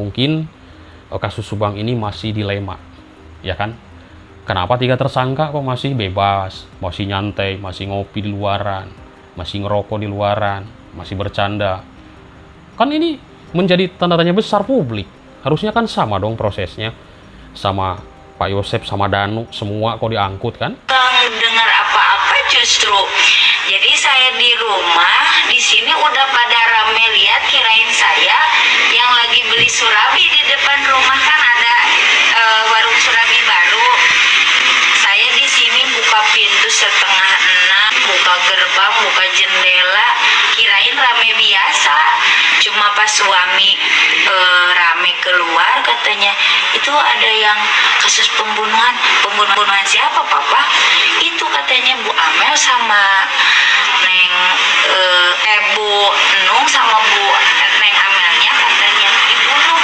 mungkin kasus Subang ini masih dilema, ya kan? Kenapa 3 tersangka kok masih bebas, masih nyantai, masih ngopi di luaran, masih ngerokok di luaran, masih bercanda? Kan ini menjadi tanda tanya besar publik. Harusnya kan sama dong prosesnya, sama Pak Yosep sama Danu, semua kok diangkut kan? Dengar apa-apa justru. Jadi saya di rumah, di sini udah pada rame lihat, kirain saya yang lagi beli surabi di depan rumah, kan ada warung surabi baru. Saya di sini buka pintu 5:30, buka gerbang, buka jendela, kirain rame biasa. Cuma pas suami rame keluar, katanya itu ada yang kasus pembunuhan. Pembunuhan siapa, Papa? Itu katanya Bu Amel sama Neng Bu Nung sama Bu Neng Amelnya katanya dibunuh.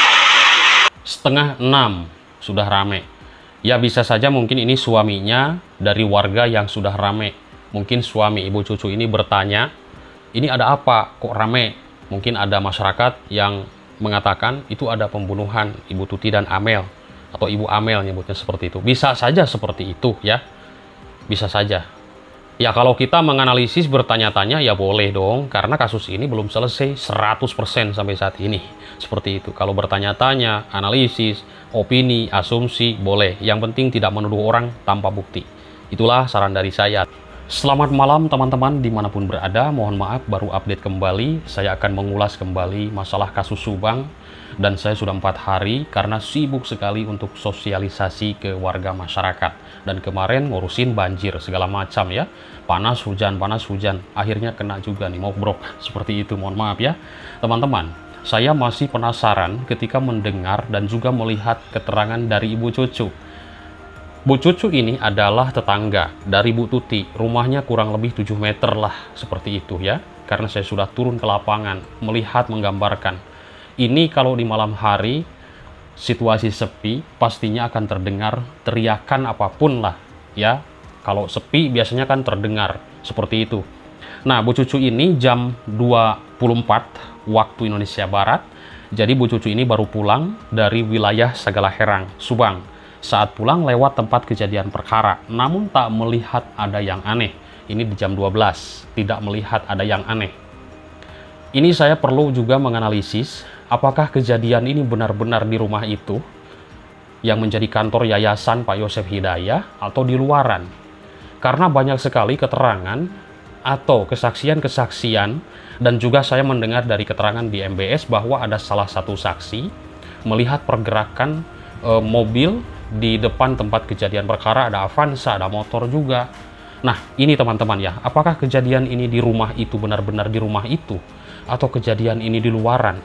5:30 sudah rame. Ya bisa saja mungkin ini suaminya dari warga yang sudah rame. Mungkin suami ibu cucu ini bertanya, ini ada apa kok rame? Mungkin ada masyarakat yang mengatakan itu ada pembunuhan Ibu Tuti dan Amel, atau Ibu Amel nyebutnya seperti itu. Bisa saja seperti itu ya, bisa saja. Ya kalau kita menganalisis bertanya-tanya ya boleh dong, karena kasus ini belum selesai 100% sampai saat ini. Seperti itu. Kalau bertanya-tanya, analisis, opini, asumsi, boleh. Yang penting tidak menuduh orang tanpa bukti. Itulah saran dari saya. Selamat malam teman-teman dimanapun berada. Mohon maaf baru update kembali. Saya akan mengulas kembali masalah kasus Subang. Dan saya sudah 4 hari karena sibuk sekali untuk sosialisasi ke warga masyarakat. Dan kemarin ngurusin banjir segala macam ya. Panas hujan. Akhirnya kena juga nih mogbrok. Seperti itu, mohon maaf ya teman-teman. Saya masih penasaran ketika mendengar dan juga melihat keterangan dari Ibu Cucu. Bu Cucu ini adalah tetangga dari Bu Tuti. Rumahnya kurang lebih 7 meter lah, seperti itu ya. Karena saya sudah turun ke lapangan, melihat, menggambarkan. Ini kalau di malam hari, situasi sepi, pastinya akan terdengar teriakan apapun lah ya. Kalau sepi biasanya kan terdengar, seperti itu. Nah, Bu Cucu ini jam 24 waktu Indonesia Barat. Jadi Bu Cucu ini baru pulang dari wilayah Sagalaherang, Subang. Saat pulang lewat tempat kejadian perkara, namun tak melihat ada yang aneh. Ini di jam 12, tidak melihat ada yang aneh. Ini saya perlu juga menganalisis, apakah kejadian ini benar-benar di rumah itu, yang menjadi kantor yayasan Pak Yosep Hidayah, atau di luaran. Karena banyak sekali keterangan, atau kesaksian-kesaksian, dan juga saya mendengar dari keterangan di MBS bahwa ada salah satu saksi, melihat pergerakan mobil, di depan tempat kejadian perkara ada Avanza, ada motor juga. Nah, ini teman-teman ya, apakah kejadian ini di rumah itu benar-benar di rumah itu atau kejadian ini di luaran?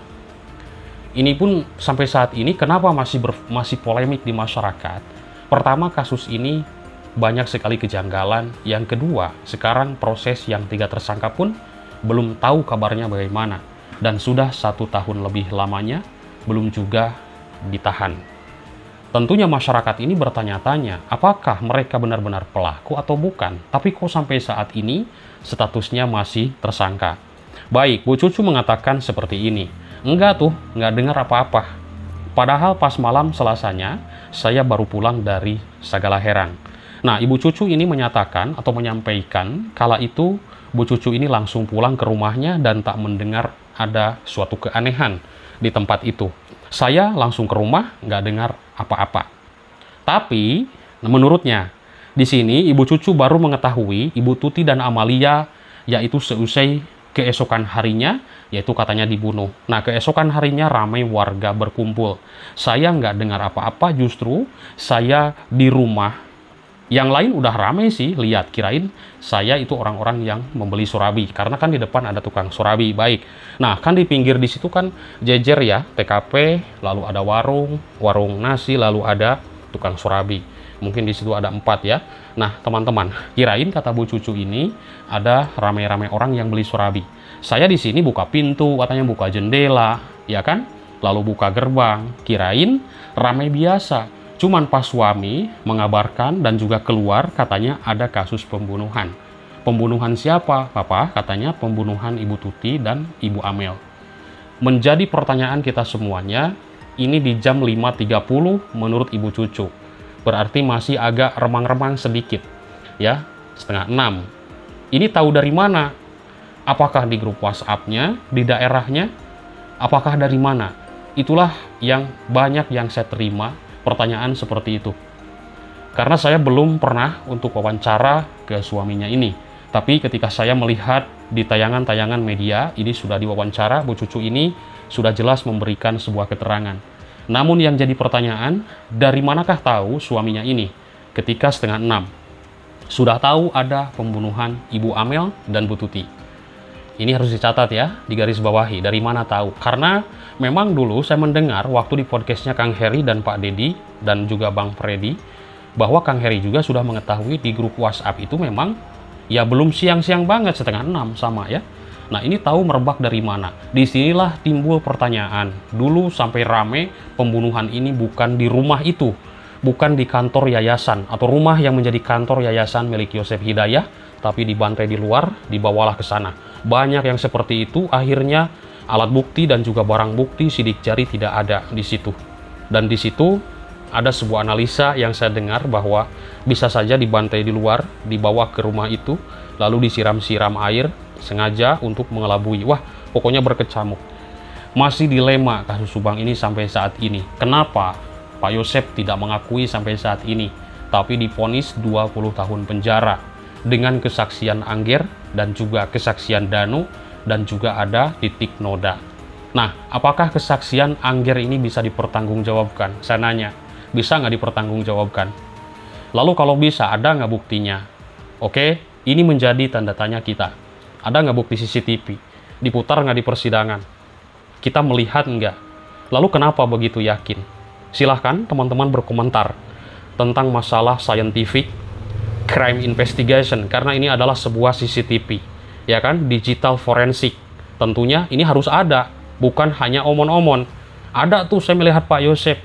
Ini pun sampai saat ini kenapa masih polemik di masyarakat? Pertama, kasus ini banyak sekali kejanggalan. Yang kedua, sekarang proses yang 3 tersangka pun belum tahu kabarnya bagaimana, dan sudah 1 tahun lebih lamanya belum juga ditahan. Tentunya masyarakat ini bertanya-tanya, apakah mereka benar-benar pelaku atau bukan? Tapi kok sampai saat ini statusnya masih tersangka? Baik, Bu Cucu mengatakan seperti ini. Enggak tuh, nggak dengar apa-apa. Padahal pas malam Selasanya, saya baru pulang dari Sagalaherang. Nah, Ibu Cucu ini menyatakan atau menyampaikan, kala itu Bu Cucu ini langsung pulang ke rumahnya dan tak mendengar ada suatu keanehan di tempat itu. Saya langsung ke rumah, nggak dengar apa-apa. Tapi, menurutnya, di sini Ibu Cucu baru mengetahui Ibu Tuti dan Amalia, yaitu seusai keesokan harinya, yaitu katanya dibunuh. Nah, keesokan harinya ramai warga berkumpul. Saya nggak dengar apa-apa, justru saya di rumah. Yang lain udah ramai sih, lihat, kirain saya itu orang-orang yang membeli surabi, karena kan di depan ada tukang surabi. Baik, nah kan di pinggir di situ kan jejer ya, TKP, lalu ada warung nasi, lalu ada tukang surabi. Mungkin di situ ada 4 ya. Nah teman-teman, kirain kata Bu Cucu ini ada ramai-ramai orang yang beli surabi. Saya di sini buka pintu, katanya buka jendela, ya kan? Lalu buka gerbang, kirain ramai biasa. Cuman pas suami mengabarkan dan juga keluar, katanya ada kasus pembunuhan. Pembunuhan siapa, Papa? Katanya pembunuhan Ibu Tuti dan Ibu Amel. Menjadi pertanyaan kita semuanya, ini di jam 5.30 menurut Ibu Cucu. Berarti masih agak remang-remang sedikit. Ya, setengah 6. Ini tahu dari mana? Apakah di grup WhatsApp-nya, di daerahnya? Apakah dari mana? Itulah yang banyak yang saya terima pertanyaan seperti itu. Karena saya belum pernah untuk wawancara ke suaminya ini. Tapi ketika saya melihat di tayangan-tayangan media, ini sudah diwawancara, Bu Cucu ini sudah jelas memberikan sebuah keterangan. Namun yang jadi pertanyaan, dari manakah tahu suaminya ini ketika setengah 6? Sudah tahu ada pembunuhan Ibu Amel dan Bu Tuti. Ini harus dicatat ya, di garis bawahi, dari mana tahu. Karena memang dulu saya mendengar waktu di podcastnya Kang Heri dan Pak Dedi, dan juga Bang Freddy, bahwa Kang Heri juga sudah mengetahui di grup WhatsApp itu memang ya belum siang-siang banget, setengah 6 sama ya. Nah ini tahu merebak dari mana? Disinilah timbul pertanyaan. Dulu sampai rame pembunuhan ini bukan di rumah itu, bukan di kantor yayasan atau rumah yang menjadi kantor yayasan milik Yosef Hidayah, tapi dibantai di luar, dibawalah ke sana. Banyak yang seperti itu, akhirnya alat bukti dan juga barang bukti sidik jari tidak ada di situ. Dan di situ ada sebuah analisa yang saya dengar bahwa bisa saja dibantai di luar, dibawa ke rumah itu, lalu disiram-siram air, sengaja untuk mengelabui. Wah, pokoknya berkecamuk. Masih dilema kasus Subang ini sampai saat ini. Kenapa Pak Yosef tidak mengakui sampai saat ini, tapi divonis 20 tahun penjara dengan kesaksian Angger dan juga kesaksian Danu dan juga ada titik noda. Nah, apakah kesaksian Angger ini bisa dipertanggungjawabkan? Saya nanya, bisa nggak dipertanggungjawabkan? Lalu kalau bisa, ada nggak buktinya? Oke, ini menjadi tanda tanya kita. Ada nggak bukti CCTV? Diputar nggak di persidangan? Kita melihat nggak? Lalu kenapa begitu yakin? Silahkan teman-teman berkomentar tentang masalah scientific crime investigation, karena ini adalah sebuah CCTV, ya kan, digital forensik. Tentunya ini harus ada, bukan hanya omon-omon. Ada tuh saya melihat Pak Yosef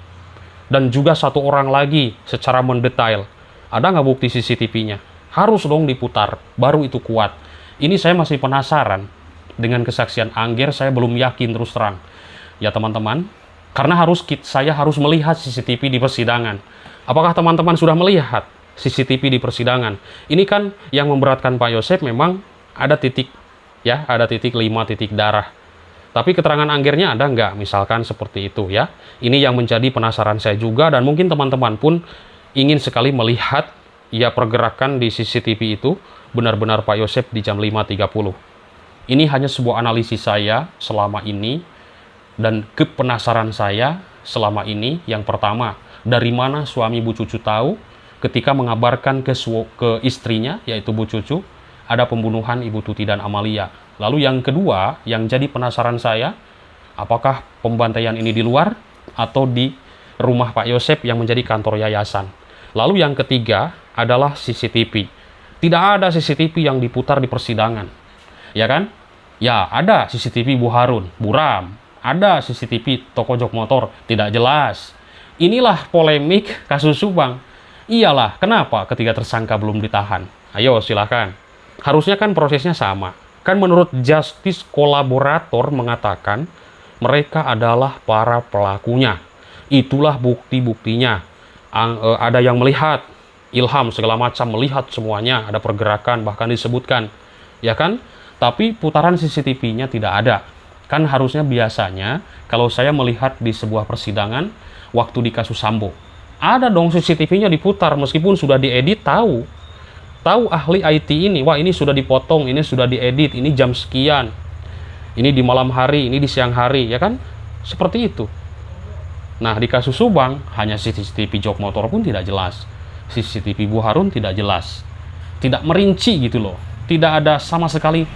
dan juga satu orang lagi secara mendetail. Ada nggak bukti CCTV-nya? Harus dong diputar, baru itu kuat. Ini saya masih penasaran dengan kesaksian Angger, saya belum yakin terus terang. Ya teman-teman, karena saya harus melihat CCTV di persidangan. Apakah teman-teman sudah melihat CCTV di persidangan? Ini kan yang memberatkan Pak Yosef, memang ada titik, ya, ada titik 5 titik darah. Tapi keterangan Anggernya ada nggak? Misalkan seperti itu ya. Ini yang menjadi penasaran saya juga, dan mungkin teman-teman pun ingin sekali melihat ya pergerakan di CCTV itu benar-benar Pak Yosef di jam 5.30. Ini hanya sebuah analisis saya selama ini dan kepenasaran saya selama ini. Yang pertama, dari mana suami Bu Cucu tahu ketika mengabarkan ke istrinya, yaitu Bu Cucu, ada pembunuhan Ibu Tuti dan Amalia. Lalu yang kedua, yang jadi penasaran saya, apakah pembantaian ini di luar atau di rumah Pak Yosef yang menjadi kantor yayasan? Lalu yang ketiga adalah CCTV. Tidak ada CCTV yang diputar di persidangan, ya kan? Ya, ada CCTV Bu Harun, Bu Ram, ada CCTV toko jok motor, tidak jelas. Inilah polemik kasus Subang. Iyalah, kenapa ketiga tersangka belum ditahan? Ayo, silahkan. Harusnya kan prosesnya sama. Kan menurut justice kolaborator mengatakan mereka adalah para pelakunya. Itulah bukti-buktinya. Ada yang melihat, Ilham segala macam, melihat semuanya, ada pergerakan, bahkan disebutkan, ya kan? Tapi putaran CCTV-nya tidak ada. Kan harusnya biasanya kalau saya melihat di sebuah persidangan waktu di kasus Sambo, ada dong CCTV-nya diputar meskipun sudah diedit, tahu ahli IT ini, wah ini sudah dipotong, ini sudah diedit, ini jam sekian, ini di malam hari, ini di siang hari, ya kan? Seperti itu. Nah, di kasus Subang, hanya CCTV jok motor pun tidak jelas. CCTV Bu Harun tidak jelas. Tidak merinci gitu loh. Tidak ada sama sekali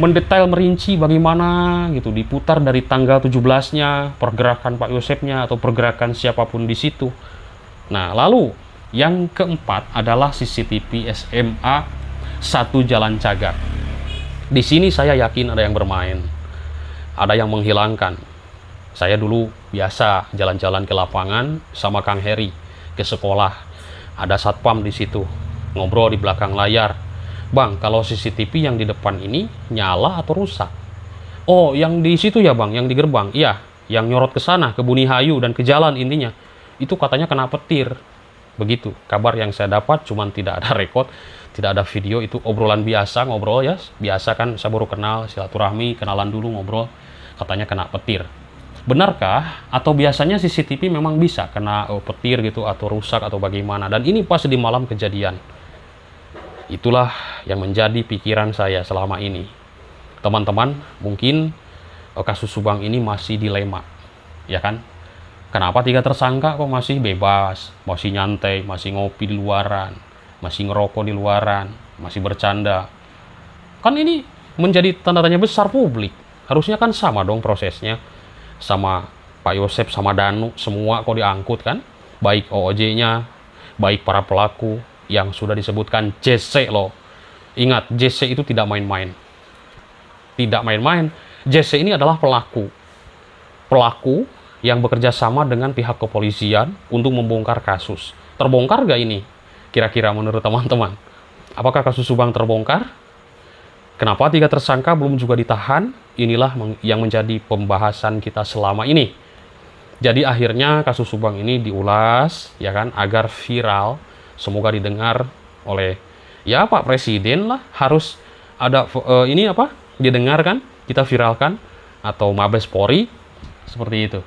mendetail merinci bagaimana gitu. Diputar dari tanggal 17-nya, pergerakan Pak Yosefnya, atau pergerakan siapapun di situ. Nah, lalu yang keempat adalah CCTV SMA 1 Jalan Cagar. Di sini saya yakin ada yang bermain. Ada yang menghilangkan. Saya dulu biasa jalan-jalan ke lapangan sama Kang Heri ke sekolah. Ada satpam di situ, ngobrol di belakang layar. Bang, kalau CCTV yang di depan ini nyala atau rusak? Oh, yang di situ ya bang, yang di gerbang. Iya, yang nyorot ke sana, ke Bunihayu dan ke jalan intinya. Itu katanya kena petir. Begitu kabar yang saya dapat, cuman tidak ada rekod, tidak ada video, itu obrolan biasa, ngobrol ya. Biasa kan, saya baru kenal, silaturahmi, kenalan dulu, ngobrol. Katanya kena petir. Benarkah? Atau biasanya CCTV memang bisa kena petir gitu, atau rusak, atau bagaimana. Dan ini pas di malam kejadian. Itulah yang menjadi pikiran saya selama ini. Teman-teman, mungkin kasus Subang ini masih dilema, ya kan? Kenapa 3 tersangka kok masih bebas, masih nyantai, masih ngopi di luaran, masih ngerokok di luaran, masih bercanda? Kan ini menjadi tanda tanya besar publik. Harusnya kan sama dong prosesnya. Sama Pak Yosep, sama Danu, semua kok diangkut kan? Baik OOJ-nya, baik para pelaku yang sudah disebutkan JC loh. Ingat, JC itu tidak main-main. Tidak main-main. JC ini adalah pelaku. Pelaku yang bekerja sama dengan pihak kepolisian untuk membongkar kasus. Terbongkar gak ini? Kira-kira menurut teman-teman. Apakah kasus Subang terbongkar? Kenapa 3 tersangka belum juga ditahan? Inilah yang menjadi pembahasan kita selama ini. Jadi akhirnya kasus Subang ini diulas, ya kan, agar viral. Semoga didengar oleh ya Pak Presiden lah. Harus ada ini apa? Didengarkan, kita viralkan, atau Mabes Polri, seperti itu.